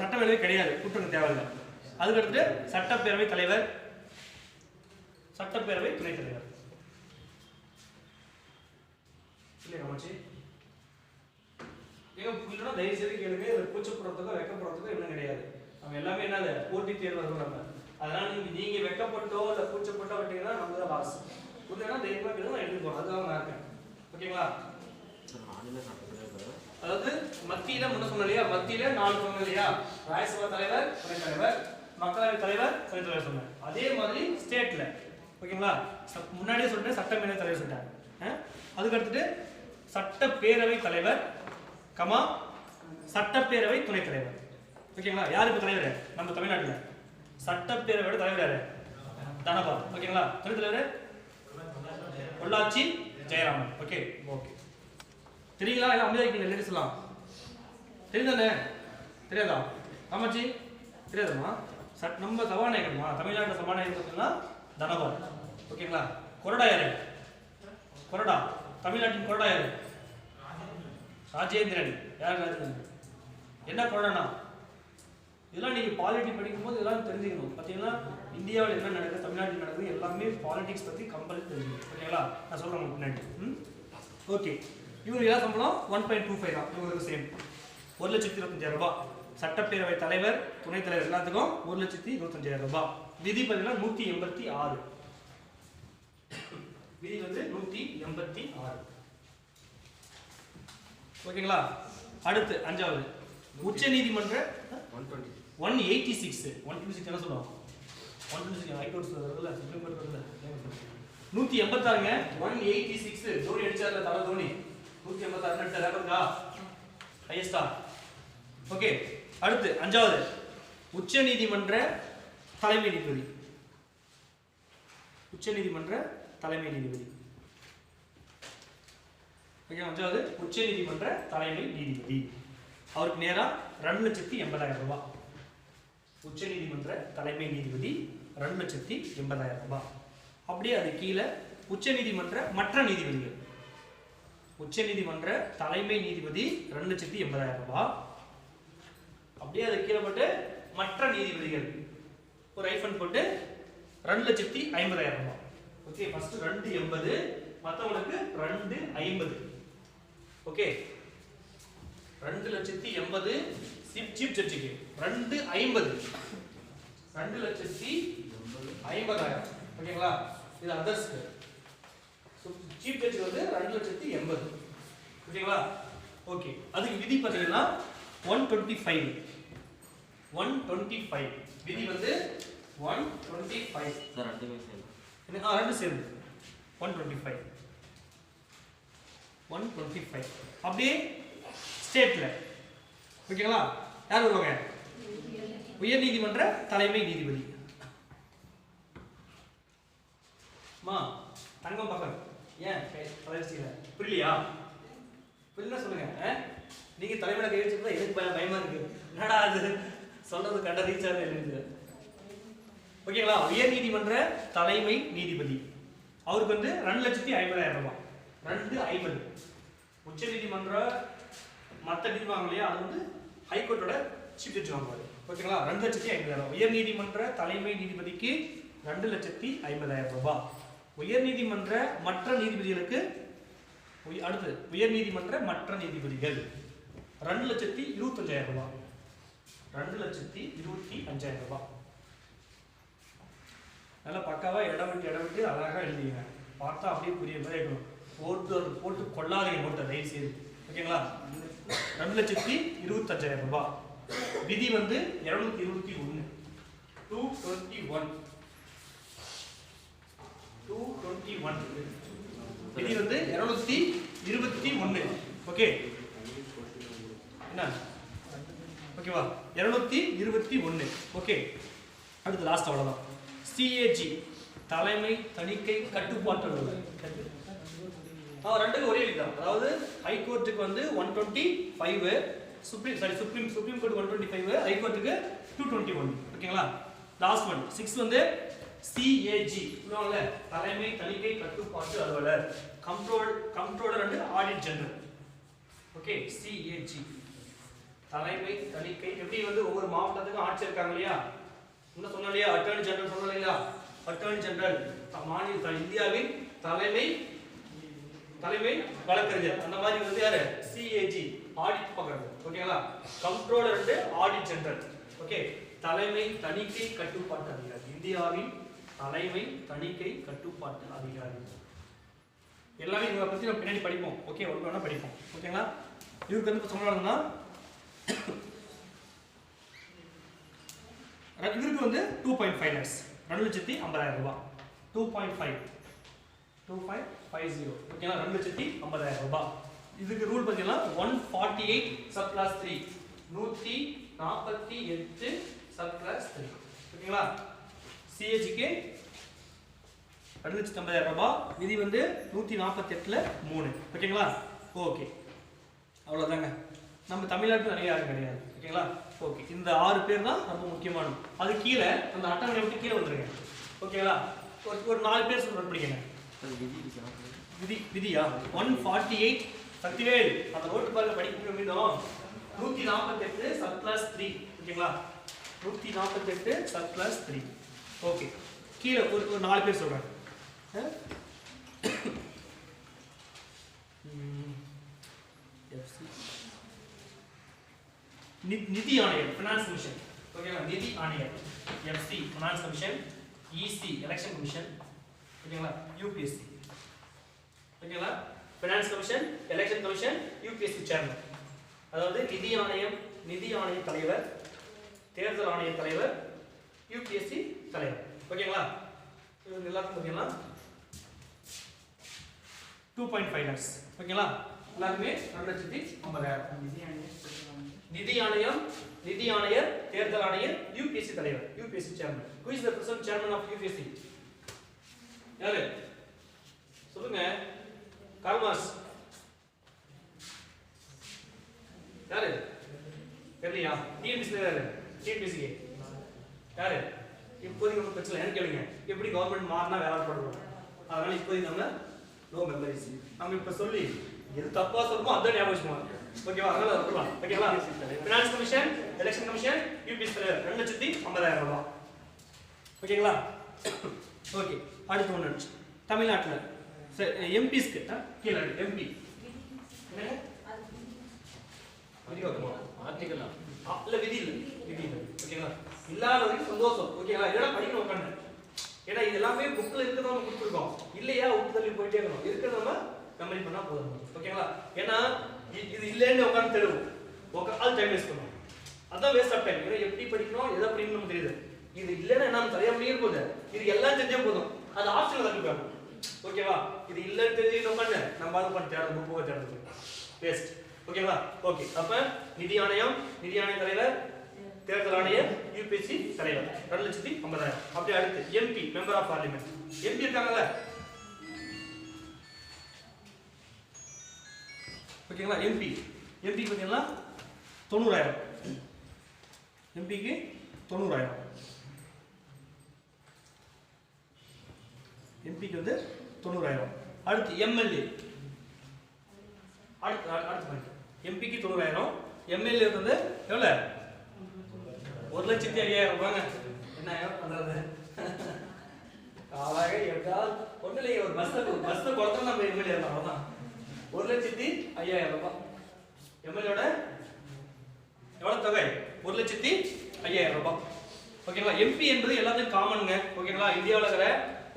சட்டமேலவை கிடையாது கூட்டுறவு தேவையில்லை, அதுக்கு அடுத்து சட்டப்பேரவை தலைவர், சட்டப்பேரவை துணைத் தலைவர் இல்லையா? ஏங்க புரியலனா தயவு செய்து கேளுங்க. இது கூச்சப்படுறதுக்கோ வெக்கப்படுறதுக்கோ இன்னும் கிடையாது. நம்ம எல்லாமே என்னது போட்டி தேர்வு வரும் நம்ம. அதனால நீங்க வெக்கப்பட்டோ இல்ல கூச்சப்பட்டோ விட்டீங்கன்னா நம்ம தான் லாஸ். புரியலனா தைரியமா கேளுங்க, நான் எழுதி போறேன். அதுதான் நான் இருக்கேன். ஓகேங்களா? அதாவது மத்தியில முன்ன சொன்ன இல்லையா, மத்தியில 4 சொன்ன இல்லையா, ராஜ்யசபா தலைவர், துணைத் தலைவர், மக்களவை தலைவர், துணைத் தலைவர் சொன்னேன். அதே மாதிரி ஸ்டேட்ல ஓகேங்களா, முன்னாடியே சொல்லிட்டு சட்டமேலவை தலைவர் சொல்லிட்டாங்க. அதுக்கு அடுத்துட்டு சட்டப்பேரவை தலைவர் கமா சட்டப்பேரவை துணைத் தலைவர். ஓகேங்களா? யார் இப்ப தலைவர்? நம்ம தமிழ்நாட்டுல சட்டப்பேரவையோட தலைவர் யாரு? தனபால். ஓகேங்களா? துணைத் தலைவர் பொள்ளாச்சி ஜெயராமன். Okay okay. தெரியுங்களா? எல்லாம் அமைதியா இருக்கீங்க லேடிஸ் எல்லாம். தெரியுதானே? தெரியாதா? ஆமாச்சி தெரியாதுமா? நம்ம சபாநாயகர்மா, தமிழ்நாட்டு சபாநாயகர் பார்த்தீங்கன்னா தனபால். ஓகேங்களா? கொறடா யாரு? கொறடா தமிழ்நாட்டின் கொறடா யாரு? ராஜேந்திரன். யார் ராஜேந்திரன்? என்ன கொறடானா? இதெல்லாம் நீங்க பாலிட்டி படிக்கும்போது இதெல்லாம் தெரிஞ்சுக்கணும். பார்த்தீங்கன்னா இந்தியாவில் என்ன நடக்குது, தமிழ்நாட்டில் நடக்குது, எல்லாமே பாலிடிக்ஸ் பத்தி கம்பல்சரி தெரிஞ்சுக்கணும். ஓகேங்களா? நான் சொல்றேன் உங்களுக்கு முன்னாடி. ஓகே. இவருக்கு எல்லாம் சம்பளம் 1.25 தான். இவங்களுக்கு சேம் 1,25,000 ரூபாய். சட்டப்பேரவை தலைவர், துணைத் தலைவர் எல்லாத்துக்கும் 1,25,000 ரூபாய். விதி பார்த்தீங்கன்னா 186. விதி வந்து 186. ஓகேங்களா? அடுத்து 5வது உச்ச நீதிமன்ற 186 என்ன சொல்லுவோம்? 126 ஹைகோர்ட் சொல்றதுல சுப்ரீம் கோர்ட் சொல்றதுல 186ங்க. 186 தோனி அடிச்சார்ல, தல தோனி 186 அடிச்ச ரெக்கார்டா ஹையஸ்டா. ஓகே. அடுத்து 5வது உச்ச நீதிமன்ற தலைமை நீதிபதி. உச்ச நீதிமன்ற தலைமை நீதிபதி. ஓகே. 5வது உச்ச நீதிமன்ற தலைமை நீதிபதி. அவருக்கு நேரா 2,80,000 ரூபாய். உச்ச நீதிமன்ற தலைமை நீதிபதி 2,80,000 ரூபாய். அப்படியே அது கீழே உச்ச நீதிமன்ற மற்ற நீதிபதிகள். உச்ச நீதிமன்ற தலைமை நீதிபதி 2,80,000 ரூபாய். அப்படியே அது கீழே போட்டு மற்ற நீதிபதிகள் ஒரு ஐஃபன் போட்டு 2,50,000 ரூபாய். ஓகே. ஃபர்ஸ்ட் 280, மற்றவங்களுக்கு 250. ஓகே. 2,80,000 சீப் ஜட்ஜுக்கு 250. 2,50,000. ஓகேங்களா? இது அதர்ஸ்க்கு. சீப் ஜட்ஜ் வந்து 2,80,000. ஓகேங்களா? ஓகே. அதுக்கு விதி பார்த்தீங்கன்னா 125. 125 விதி வந்து 125. சார் ரெண்டுமே சேம். ரெண்டு சேர்ந்து 125. 125. அப்படியே ஸ்டேட்ல ஓகேங்களா? யார் வருவாங்க? உயர் நீதிமன்ற தலைமை நீதிபதி. மா தங்கம் பக்கம் ஏன் தலைவச்சிக்கல? புரியலையா? புரியல சொல்லுங்க. நீங்க தலைமையில கை வச்சுருந்தா எனக்கு பயமா இருக்கு. என்னடா அது சொல்றது கண்ட ரீச் ஆகுது எழுது. ஓகேங்களா? உயர் நீதிமன்ற தலைமை நீதிபதி அவருக்கு வந்து 2,50,000 ரூபாய். 250. உச்ச நீதிமன்ற மற்ற நீதி வாங்க இல்லையா, அது வந்து ஹைகோர்ட்டோட சீஃப் ஜட்ஜ் வாங்குவாரு. ஓகேங்களா? 2,50,000. உயர் நீதிமன்ற தலைமை நீதிபதிக்கு 2,50,000 ரூபாய். உயர் நீதிமன்ற மற்ற நீதிபதிகளுக்கு அடுத்து உயர் நீதிமன்ற மற்ற நீதிபதிகள் 2,25,000 ரூபாய். 2,25,000 ரூபாய். நல்லா பக்காவா இடம் விட்டு அழகா எழுதிங்க. பார்த்தா அப்படியே புரிய மாதிரி இருக்கணும். போட்டு கொள்ளாதீங்க நோட்டை தயவு செய்து. ஓகேங்களா? 2,25,000 ரூபாய். விதி வந்து 221. 221 விதி வந்து 221. ஓகே. என்ன ஓகேவா? 221. ஓகே. அடுத்து லாஸ்ட் அவ்வளவுதான். CAG தலைமை தணிக்கை கட்டுப்பாட்டு அலுவலர். ரெண்டுக்கு ஒரே விதம். அதாவது ஹைகோர்ட்டுக்கு வந்து 125, சுப்ரீம் கோர்ட் 125, ஹைகோர்ட்டுக்கு 221. ஓகேங்களா? லாஸ்ட் ஒன் 6 வந்து CAG சொல்லுவாங்கல்ல, தலைமை தணிக்கை கட்டுப்பாட்டு அலுவலர், comptroller and audit general. Okay. CAG தலைமை தணிக்கை. எப்படி வந்து ஒவ்வொரு மாவட்டத்துக்கும் ஆட்சி இருக்காங்க இல்லையா, என்ன சொன்ன இல்லையா, அட்டர்னி ஜெனரல் சொன்ன இல்லையா, அட்டர்னி ஜெனரல் மாநில இந்தியாவின் தலைமை வழக்கறிஞர். அந்த மாதிரி வந்து யாரு? CAG ஆடிட் பார்க்கறது. ஓகேங்களா? Controller and audit general. Okay, தலைமை தணிக்கை கட்டுப்பாட்டு அதிகாரி, இந்தியாவின் தலைமை தணிக்கை கட்டுப்பாட்டு அதிகாரி. எல்லாமே இவரை பத்தி நம்ம பின்னாடி படிப்போம். ஓகே, ஒரு வேணா படிப்போம். ஓகேங்களா? இவருக்கு வந்து சொன்னாங்கன்னா இவருக்கு வந்து 2.5 lakhs, 2,50,000 ரூபாய். 2.50. ஓகேங்களா? 2,50,000 ரூபாய். இதுக்கு ரூல் பார்த்தீங்கன்னா 148 சப் கிளாஸ் 3, 148 சப் கிளாஸ் 3. ஓகேங்களா? சிஹெச்க்கு 2,50,000 ரூபாய். விதி வந்து 148ல 3. ஓகேங்களா? ஓகே, அவ்வளோதாங்க. நம்ம தமிழ்நாட்டில் நிறைய யாரும் கிடையாது. ஓகேங்களா? ஓகே, இந்த 6 பேர் தான் ரொம்ப முக்கியமானது. அது கீழே அந்த அட்டவணை விட்டு கீழே வந்துருங்க. ஓகேங்களா? ஒரு 4 பேர் சொல்றது படிக்கங்க. விதியா 148 சக்திவேல் அந்த ரோட்டு பாருங்க படிக்க மீண்டும் 148 சப் கிளாஸ் 3. ஓகேங்களா? 148 சப் கிளாஸ் 3. ஓகே, கீழே ஒரு 4 பேர் சொல்றேன். நிதி ஆணையர், ஃபினான்ஸ் கமிஷன். ஓகேங்களா? நிதி ஆணையர். FC finance commission, EC election commission. ஓகேங்களா? யூபிஎஸ்சி. ஓகேங்களா? Finance commission, election commission, UPSC chairman. அதாவது நிதி ஆணையம், நிதி ஆணைய தலைவர், தேர்தல் ஆணைய தலைவர், யூபிஎஸ்சி தலைவர். ஓகேங்களா? இவங்க எல்லாருக்கும் பார்த்தீங்கன்னா 2.5 lakhs. ஓகேங்களா? எல்லாருமே 2,50,000. நிதி ஆணையம், நிதி ஆணையர், தேர்தல் ஆணையர், யூபிஎஸ்சி தலைவர், UPSC chairman. Who is the present chairman of UPSC? யாரு சொல்லுங்க? கால்மாஸ் யாரு? தெரியலையா? டிஎன்பிசி யாரு? டிஎன்பிசி யாரு? இப்போதைக்கு ஒன்றும் பிரச்சனை என்ன கேளுங்க. எப்படி கவர்மெண்ட் மாறினா வேலை போடுறோம். அதனால இப்போதைக்கு நம்ம நோ மெமரிஸ். நம்ம இப்போ சொல்லி எது தப்பா சொல்லுமோ அதான் ஞாபகம் வச்சுக்கோங்க. ஓகேவா? அதனால வரலாம். ஓகேவா? Finance commission, election commission, UPSC தலைவர் 2,50,000 ரூபாய். ஓகேங்களா? ஓகே, அடுத்து ஒன்று தமிழ்நாட்டில் எம்பிஸ்க்கு கீழே எம்பி ஆர்டிகல் இல்ல விதி இல்லை. ஓகேங்களா? இல்லாத வரைக்கும் சந்தோஷம். ஓகேங்களா? இதெல்லாம் படிக்கணும் உட்காந்து. ஏன்னா இது எல்லாமே புக்கில் இருக்கிறத நம்ம கொடுத்துருக்கோம். இல்லையா விட்டு தள்ளி போயிட்டே இருக்கணும். இருக்கிறத நம்ம மெமரி பண்ணா போதும். ஓகேங்களா? ஏன்னா இது இல்லைன்னு உட்காந்து தெரியும். அது டைம் வேஸ்ட் பண்ணுவோம். அதான் வேஸ்ட் ஆஃப் டைம். ஏன்னா எப்படி படிக்கணும், எதை படிக்கணும் நமக்கு தெரியுது. இது இல்லைன்னா நம்ம சரியா முடிய போகுது. இது எல்லாம் தெரிஞ்சே போதும். அது ஆப்ஷனில் தான் இருக்காங்க. ஓகேவா? இது இல்லைன்னு தெரிஞ்சு உட்காந்து நம்ம அது பண்ண தேடுறது புக்கு தேடுறது வேஸ்ட். ஓகேவா? ஓகே, அப்ப நிதி ஆணையம், நிதி ஆணைய தலைவர், தேர்தல் ஆணையர், யூபிஎஸ்சி தலைவர் 2,50,000. அப்படியே அடுத்து MP, member of parliament. MP இருக்காங்கல்ல? ஓகேங்களா? எம்பி பார்த்தீங்கன்னா 90,000. எம்பிக்கு 90,000. எம்பிக்கு வந்து 90,000. அடுத்து எம்எல்ஏ. அடுத்து எம்பிக்கு 90,000. எம்எல்ஏ வந்து எவ்வளோ? 1,05,000 ரூபாங்க. என்ன பண்றது? அழகாக எட்டால் ஒன்றும் இல்லைங்க. ஒரு பஸ்ஸை கொடுத்தா நம்ம எம்எல்ஏ அவ்வளோதான். 1,05,000 ரூபாய். எம்எல்ஏட எவ்வளவு தொகை? 1,05,000 ரூபாய். ஓகேங்களா? எம்பி என்பது எல்லாத்தையும் காமனுங்க. ஓகேங்களா? இந்தியாவில் இருக்கிற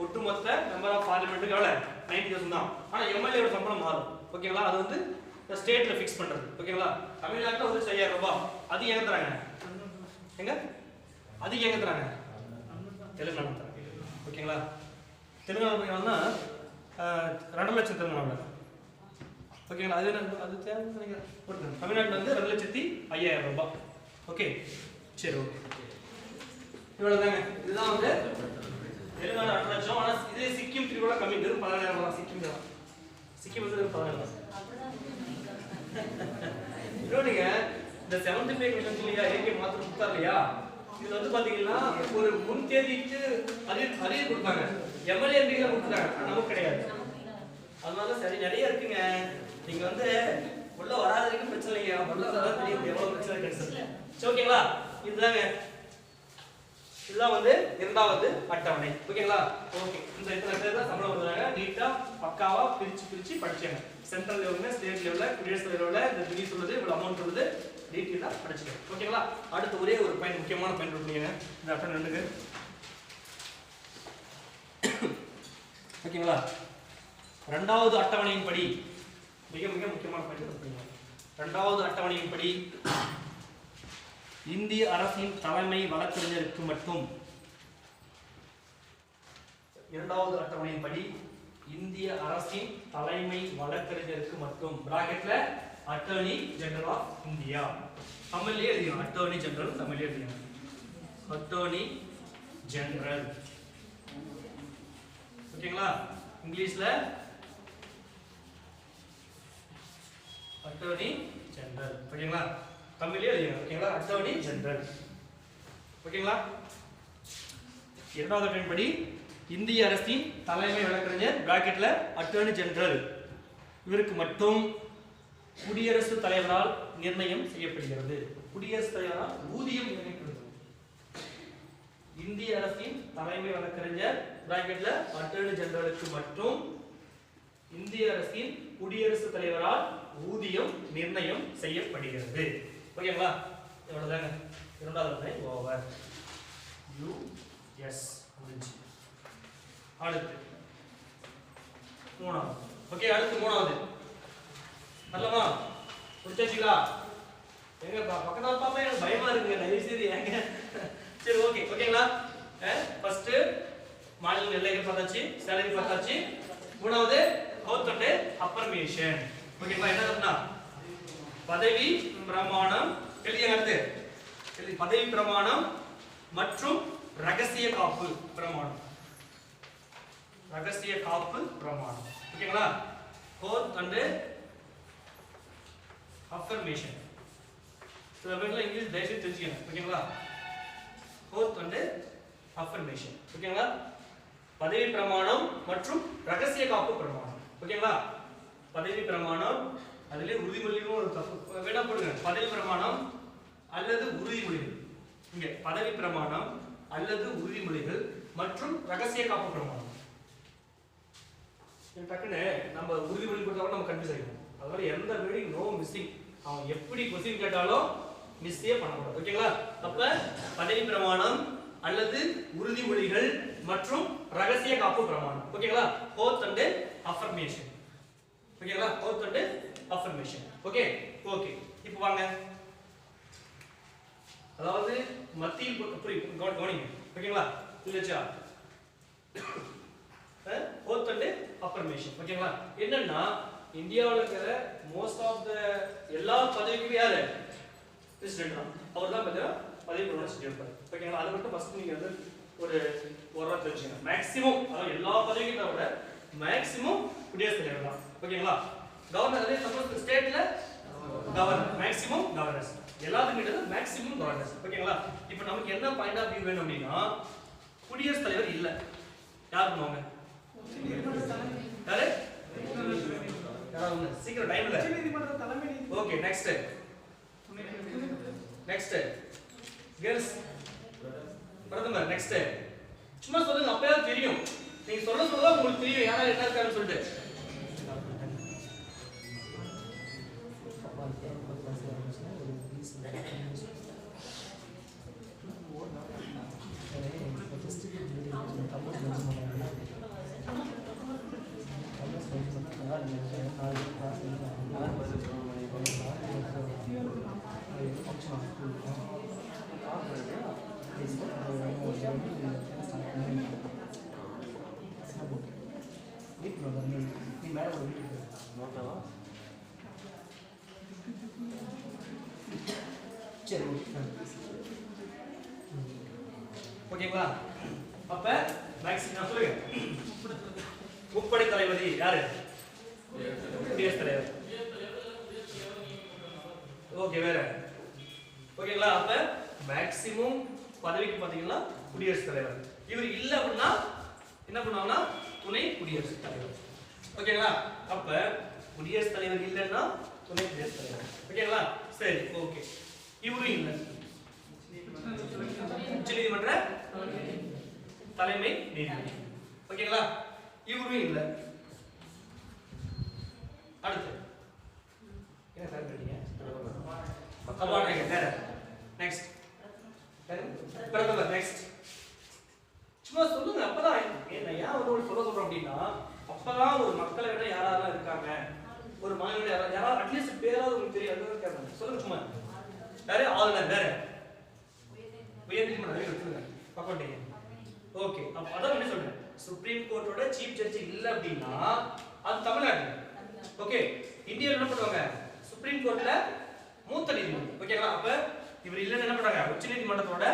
ஒட்டுமொத்த மெம்பர் ஆஃப் பார்லிமெண்ட்டுக்கு எவ்வளோ? 90,000 தான். ஆனால் எம்எல்ஏட சம்பளம் மாறும். ஓகேங்களா? அது வந்து ஸ்டேட்ல ஃபிக்ஸ் பண்றது. ஓகேங்களா? தமிழ்நாட்டில் 1,05,000 ரூபாய். அது எங்க தராங்க? எங்க அது எங்க தராங்க? தெலுங்கானா தராங்க. ஓகேங்களா? தெலுங்கானா பார்த்தீங்கன்னா 2 லட்சம் தெலுங்கானா. ஓகேங்களா? அது தேவை நினைக்கிறேன். தமிழ்நாட்டில் வந்து 2,05,000 ரூபாய். ஓகே, சரி, ஓகே, இவ்வளவுதாங்க. இதுதான் வந்து தெலுங்கானா 2 லட்சம். ஆனால் இதே சிக்கிம் திருவிழா கம்மி, வெறும் 14,000 ரூபாய். சிக்கிம் வந்து 14,000. இன்னொன்னுங்க, இந்த 75 கமிஷன் இல்லையா, ஏகே மாத்திரம் கொடுத்தாரு இல்லையா, இதுல வந்து பாத்தீங்கன்னா ஒரு முன் தேதிக்கு அரியர் கொடுத்தாங்க. எம்எல்ஏ எம்பிகளை கொடுத்தாங்க, நமக்கு கிடையாது. அதனால சரி நிறைய இருக்குங்க. நீங்க வந்து உள்ள வராத வரைக்கும் பிரச்சனை இல்லைங்க. உள்ள வராத தெரியும் எவ்வளவு பிரச்சனை கிடைச்சது. சரி, ஓகேங்களா? இதுதாங்க இதுதான் வந்து இரண்டாவது அட்டவணை. ஓகேங்களா? ஓகே. இந்த இத்தனை பேர் தான் சம்பளம் வருவாங்க. நீட்டா பக்காவா பிரிச்சு படிச்சாங்க. சென்ட்ரல் லெவல்ல, ஸ்டேட் லெவல்ல, குடியரசு லெவல்ல இந்த திணி சொல்லுது, இவ்வளவு அமௌண்ட் வருது, டீடைலா படிச்சுங்க. ஓகேங்களா? அடுத்து ஒரே ஒரு பாயிண்ட், முக்கியமான பாயிண்ட் இருக்குங்க. இந்த அட்டவணை ரெண்டுக்கு. ஓகேங்களா? இரண்டாவது அட்டவணையின்படி மிக மிக முக்கியமான பாயிண்ட் இருக்குங்க. இரண்டாவது அட்டவணையின்படி இந்திய அரசின் தலைமை வழக்கறிஞருக்கு மட்டும், இரண்டாவது அட்டவணையின்படி இந்திய அரசின் தலைமை வழக்கறிஞருக்கு மட்டும், பிராக்கெட்ல அட்டர்னி ஜெனரல் ஆஃப் இந்தியா, தமிழ்லயே எழுதியும் அட்டர்னி ஜெனரல், தமிழ்லயே எழுதியும் அட்டர்னி ஜெனரல். ஓகேங்களா? இங்கிலீஷ்ல அட்டர்னி ஜெனரல். ஓகேங்களா? தமிழ்லயே எழுதியும். ஓகேங்களா? Attorney general. ஓகேங்களா? இரண்டாவது அட்டவணைப்படி இந்திய அரசின் தலைமை வழக்கறிஞர், பிராக்கெட்ல அட்டர்னி ஜெனரல், இவருக்கு மட்டும் குடியரசுத் தலைவரால் நிர்ணயம் செய்யப்படுகிறது. குடியரசுத் தலைவரால் ஊதியம் நிர்ணயிக்கப்படுகிறது. இந்திய அரசின் தலைமை வழக்கறிஞர், பிராக்கெட்ல அட்டர்னி ஜெனரலுக்கு மட்டும் இந்திய அரசின் குடியரசுத் தலைவரால் ஊதியம் நிர்ணயம் செய்யப்படுகிறது. ஓகேங்களா? இவ்வளவுதாங்க. இரண்டாவது அட்டவணை ஓவர். யுஎஸ் முடிஞ்சு. அடுத்து மூணாவது. ஓகே, அடுத்து மூணாவது. நல்லமா புரிஞ்சுங்களா? எங்க பக்கத்துல பாப்பா எனக்கு பயமா இருக்குங்க, தயவு செய்து ஏங்க. சரி, ஓகே. ஓகேங்களா? ஃபர்ஸ்ட் மாநில எல்லைகள் பார்த்தாச்சு, சேலரி பார்த்தாச்சு. மூணாவது oath and affirmation. ஓகேங்களா? என்னன்னா பதவி பிரமாணம் எழுதிய அடுத்து பதவி பிரமாணம் மற்றும் ரகசிய காப்பு பிரமாணம். ரகசிய காப்பு பிரமாணம். ஓகேங்களா? oath and affirmation. சில பேர்ல இங்கிலீஷ் தயவுசெய்து தெரிஞ்சுக்கணும். ஓகேங்களா? oath and affirmation. ஓகேங்களா? பதவி பிரமாணம் மற்றும் ரகசிய காப்பு பிரமாணம். ஓகேங்களா? பதவி பிரமாணம், அதிலே உறுதிமொழியும் ஒரு தப்பு வேணா போடுங்க. பதவி பிரமாணம் அல்லது உறுதிமொழிகள். இங்க பதவி பிரமாணம் அல்லது உறுதிமொழிகள் மற்றும் ரகசிய காப்பு பிரமாணம். டக்குன்னு நம்ம உறுதிமொழி கொடுத்தா நம்ம கன்ஃபியூஸ் ஆகிடும். அதனால எந்த வேர்டிங் நோ மிஸ்ஸிங். அவன் எப்படி क्वेश्चन கேட்டாலும் மிஸ்ஸே பண்ணக்கூடாது. ஓகேங்களா? அப்ப பதவி பிரமாணம் அல்லது உறுதிமொழிகள் மற்றும் ரகசிய காப்பு பிரமாணம். ஓகேங்களா? oath and affirmation. ஓகேங்களா? oath and affirmation. Okay okay. இப்போ வாங்க, அதாவது மத்தியில் கவனிங்க. ஓகேங்களா? இல்லச்சா oath and affirmation. ஓகேங்களா? என்னன்னா இந்தியாவுல இருக்கிற மோஸ்ட் ஆஃப் த எல்லா பதவிக்கும் யாரு பிரசிடென்ட் தான். அவர் தான் பதவி பிரமாணம் செஞ்சிருப்பாரு. ஓகேங்களா? அதை மட்டும் ஃபர்ஸ்ட் நீங்க வந்து ஒரு வாரம் தெரிஞ்சுங்க. மேக்ஸிமம் அதாவது எல்லா பதவிக்கும் விட மேக்ஸிமம் குடியரசுத் தலைவர் தான். ஓகேங்களா? கவர்னர் அதே சப்போஸ் ஸ்டேட்ல கவர்னர், மேக்ஸிமம் கவர்னர்ஸ், எல்லாத்துக்கும் மேக்ஸிமம் கவர்னர்ஸ். ஓகேங்களா? இப்போ நமக்கு என்ன பாயிண்ட் ஆஃப் வியூ வேணும் அப்படின்னா, குடியரசுத் தலைவர் இல்ல, யார் பண்ணுவாங்க? யாரு? யாராவது சீக்கிரம் டைம் இல்ல. ஓகே, நெக்ஸ்ட் கேர்ள்ஸ் பிரதமர். நெக்ஸ்ட் சும்மா சொல்லுங்க, அப்பவே தெரியும். நீங்க சொல்ல உங்களுக்கு தெரியும் யாரா என்ன இருக்காருன்னு சொல்லிட்டு. ஓகேங்களா? அப்ப மேக்ஸிமம் சொல்லுங்க. முப்படை தளபதி யாரு? குடியரசுத் தலைவர். ஓகே, வேற? ஓகேங்களா? அப்ப மேக்ஸிமம் பதவிக்கு பாத்தீங்கன்னா குடியரசுத் தலைவர். இவர் இல்ல அப்படின்னா என்ன பண்ணுவாங்கன்னா துணை குடியரசுத் தலைவர். ஓகேங்களா? அப்ப குடியரசுத் தலைவர் இல்லைன்னா துணை குடியரசுத் தலைவர். ஓகேங்களா? சரி, ஓகே. இவரும் இல்லை, உச்ச நீதிமன்ற தலைமை நீதிபதி. ஓகேங்களா? இவரும் இல்ல. அடுத்து என்ன சார் கேட்டீங்க? சபாநாயகர். நெக்ஸ்ட் பிரதமர். நெக்ஸ்ட் சும்மா சொல்லுங்க. அப்பதான் ஏன் ஒரு சொல்றோம் அப்படின்னா, அப்பதான் ஒரு மக்களை விட யாரெல்லாம் இருக்காங்க, ஒரு மாநில யாராவது அட்லீஸ்ட் பேராவது உங்களுக்கு தெரியாது கேட்கணும். சொல்லுங்க சும்மா. யாரு? ஆளுநர். வேற உயர்நீதிமன்ற சொல்லுங்க பாக்கட்டீங்க. ஓகே, அப்ப அதான் என்ன சொல்றேன், சுப்ரீம் கோர்ட்டோட சீஃப் ஜட்ஜ் இல்ல அப்படின்னா அது தமிழ்நாடு. ஓகே, இந்தியால என்ன பண்ணுவாங்க, சுப்ரீம் கோர்ட்ல மூத்த நீதிபதி. ஓகேங்களா? அப்ப இவர் இல்லன்னு என்ன பண்றாங்க, உச்ச நீதிமன்றத்தோட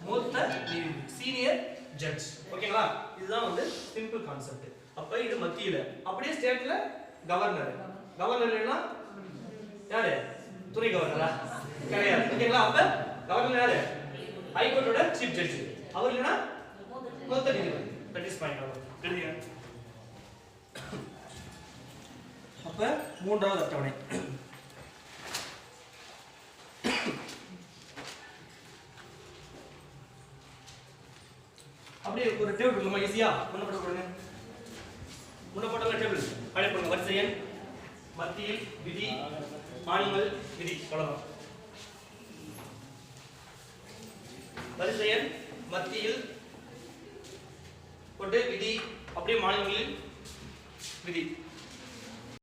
மூத்த நீதிபதி, சீனியர் ஜட்ஜ். ஓகேங்களா? இதுதான் வந்து சிம்பிள் கான்செப்ட். அப்ப இது மத்தியில. அப்படியே ஸ்டேட்ல கவர்னர். கவர்னர் இல்லைன்னா யாரு? துணை கவர்னரா? கிடையாது. ஓகேங்களா? அப்ப கவர்னர் யாரு? ஹைகோர்ட்டோட சீஃப் ஜட்ஜ். அவர் இல்லைன்னா மூத்த நீதிபதி. That is point. எழுதிங்க. அப்ப மூன்றாவது அட்டவணை. அப்படியே ஒரு டேபிள் இருக்குமா, ஈஸியா முன்னப்பட்ட கொடுங்க. முன்னப்பட்ட டேபிள் அப்படியே போடுங்க. வரிசை எண், மத்தியில் விதி, மாநிலங்கள் விதி. அவ்வளவுதான். வரிசை எண், மத்தியில் போட்டு விதி, அப்படியே மாநிலங்களில் விதி.